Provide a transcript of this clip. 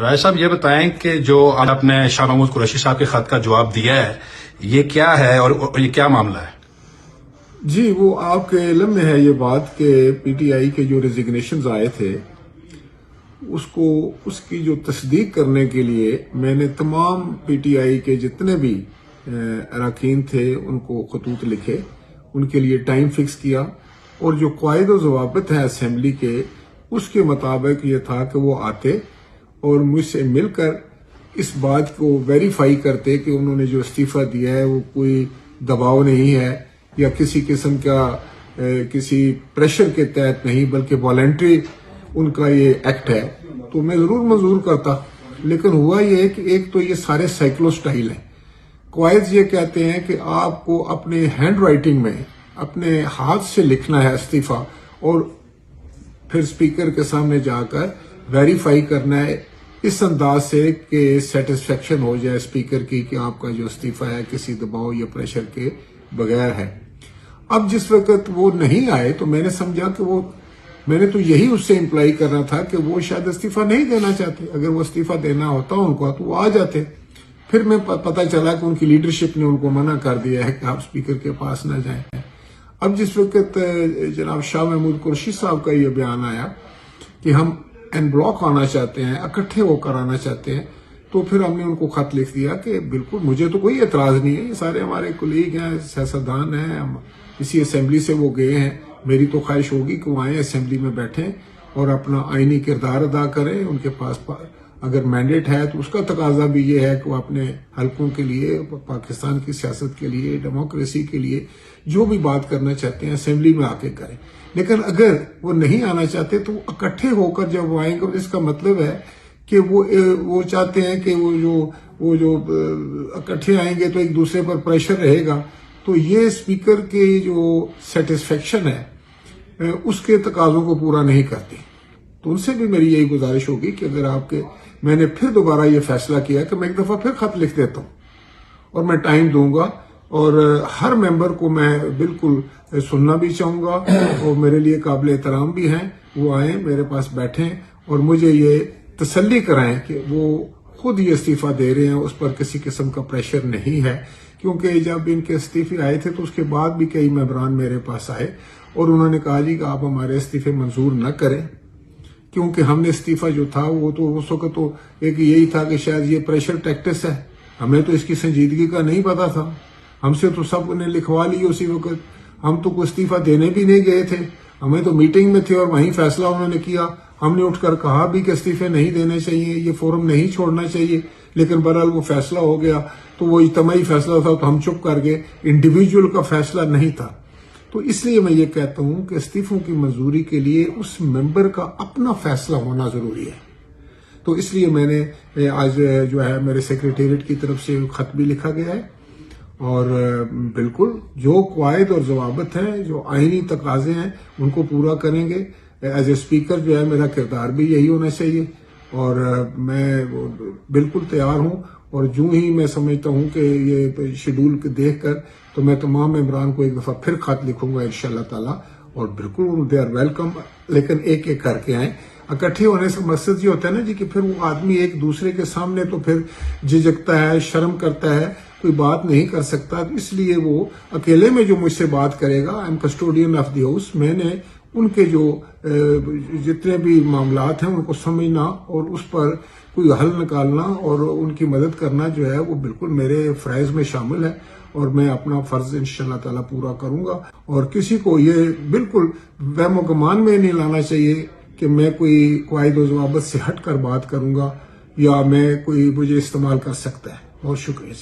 رائے صاحب یہ بتائیں کہ جو آپ نے شاہ محمود قریشی صاحب کے خط کا جواب دیا ہے یہ کیا ہے اور یہ کیا معاملہ ہے؟ جی وہ آپ کے علم میں ہے یہ بات کہ پی ٹی آئی کے جو ریزگنیشنز آئے تھے اس کی جو تصدیق کرنے کے لیے میں نے تمام پی ٹی آئی کے جتنے بھی اراکین تھے ان کو خطوط لکھے، ان کے لیے ٹائم فکس کیا، اور جو قواعد و ضوابط ہیں اسمبلی کے اس کے مطابق یہ تھا کہ وہ آتے اور مجھ سے مل کر اس بات کو ویریفائی کرتے کہ انہوں نے جو استعفیٰ دیا ہے وہ کوئی دباؤ نہیں ہے یا کسی قسم کا کسی پریشر کے تحت نہیں بلکہ والنٹری ان کا یہ ایکٹ ہے، تو میں ضرور منظور کرتا۔ لیکن ہوا یہ کہ ایک تو یہ سارے سائیکلو سٹائل ہیں، قواعد یہ کہتے ہیں کہ آپ کو اپنے ہینڈ رائٹنگ میں اپنے ہاتھ سے لکھنا ہے استعفیٰ اور پھر اسپیکر کے سامنے جا کر ویریفائی کرنا ہے اس انداز سے کہ سیٹسفیکشن ہو جائے اسپیکر کی کہ آپ کا جو استعفیٰ ہے کسی دباؤ یا پریشر کے بغیر ہے۔ اب جس وقت وہ نہیں آئے تو میں نے سمجھا کہ میں نے تو یہی اس سے امپلائی کرنا تھا کہ وہ شاید استعفیٰ نہیں دینا چاہتے، اگر وہ استعفیٰ دینا ہوتا ان کو تو وہ آ جاتے۔ پھر میں پتہ چلا کہ ان کی لیڈرشپ نے ان کو منع کر دیا ہے کہ آپ اسپیکر کے پاس نہ جائیں۔ اب جس وقت جناب شاہ محمود قریشی صاحب کا یہ بیان آیا کہ ہم این بلاک آنا چاہتے ہیں، اکٹھے ہو کر آنا چاہتے ہیں، تو پھر ہم نے ان کو خط لکھ دیا کہ بالکل مجھے تو کوئی اعتراض نہیں ہے، یہ سارے ہمارے کولیگ ہیں، سیاستدان ہیں، اسی اسمبلی سے وہ گئے ہیں، میری تو خواہش ہوگی کہ وہ آئیں اسمبلی میں بیٹھیں اور اپنا آئینی کردار ادا کریں۔ ان کے پاس اگر مینڈیٹ ہے تو اس کا تقاضا بھی یہ ہے کہ وہ اپنے حلقوں کے لیے، پاکستان کی سیاست کے لیے، ڈیموکریسی کے لیے جو بھی بات کرنا چاہتے ہیں اسمبلی میں آ کے کریں۔ لیکن اگر وہ نہیں آنا چاہتے تو اکٹھے ہو کر جب وہ آئیں گے، اس کا مطلب ہے کہ وہ چاہتے ہیں کہ وہ جو اکٹھے آئیں گے تو ایک دوسرے پر پریشر رہے گا، تو یہ اسپیکر کی جو سیٹسفیکشن ہے اس کے تقاضوں کو پورا نہیں کرتی۔ تو ان سے بھی میری یہی گزارش ہوگی کہ اگر میں نے پھر دوبارہ یہ فیصلہ کیا کہ میں ایک دفعہ پھر خط لکھ دیتا ہوں اور میں ٹائم دوں گا اور ہر ممبر کو میں بالکل سننا بھی چاہوں گا، اور میرے لیے قابل احترام بھی ہیں، وہ آئیں میرے پاس بیٹھیں اور مجھے یہ تسلی کرائیں کہ وہ خود یہ استعفیٰ دے رہے ہیں، اس پر کسی قسم کا پریشر نہیں ہے۔ کیونکہ جب ان کے استعفے آئے تھے تو اس کے بعد بھی کئی ممبران میرے پاس آئے اور انہوں نے کہا جی کہ آپ ہمارے استعفے منظور نہ کریں، کیونکہ ہم نے استعفیٰ جو تھا وہ تو اس وقت تو ایک یہی تھا کہ شاید یہ پریشر ٹیکٹس ہے، ہمیں تو اس کی سنجیدگی کا نہیں پتا تھا، ہم سے تو سب نے لکھوا لی اسی وقت، ہم تو کوئی استعفیٰ دینے بھی نہیں گئے تھے، ہمیں تو میٹنگ میں تھے اور وہیں فیصلہ انہوں نے کیا، ہم نے اٹھ کر کہا بھی کہ استعفے نہیں دینے چاہیے، یہ فورم نہیں چھوڑنا چاہیے، لیکن بہرحال وہ فیصلہ ہو گیا تو وہ اجتماعی فیصلہ تھا تو ہم چپ کر گئے، انڈیویجول کا فیصلہ نہیں تھا۔ تو اس لیے میں یہ کہتا ہوں کہ استعفوں کی منظوری کے لیے اس ممبر کا اپنا فیصلہ ہونا ضروری ہے۔ تو اس لیے میں نے آج جو ہے میرے سیکریٹریٹ کی طرف سے خط بھی لکھا گیا ہے، اور بالکل جو قواعد اور ضوابط ہیں، جو آئینی تقاضے ہیں ان کو پورا کریں گے۔ ایز اے اسپیکر جو ہے میرا کردار بھی یہی ہونا چاہیے، اور میں بالکل تیار ہوں، اور جو ہی میں سمجھتا ہوں کہ یہ شیڈول دیکھ کر تو میں تمام ممبران کو ایک دفعہ پھر خط لکھوں گا انشاءاللہ تعالی، اور بالکل دے آر ویلکم، لیکن ایک ایک کر کے آئیں۔ اکٹھے ہونے سے مقصد یہ ہوتا ہے نا جی کہ پھر وہ آدمی ایک دوسرے کے سامنے تو پھر جھجکتا ہے، شرم کرتا ہے، کوئی بات نہیں کر سکتا، اس لیے وہ اکیلے میں جو مجھ سے بات کرے گا، I am custodian of the house, میں نے ان کے جو جتنے بھی معاملات ہیں ان کو سمجھنا اور اس پر کوئی حل نکالنا اور ان کی مدد کرنا جو ہے وہ بالکل میرے فرائض میں شامل ہے، اور میں اپنا فرض انشاءاللہ تعالی پورا کروں گا۔ اور کسی کو یہ بالکل وہم و گمان میں نہیں لانا چاہیے کہ میں کوئی قواعد و ضوابط سے ہٹ کر بات کروں گا یا مجھے استعمال کر سکتا ہے۔ بہت شکریہ۔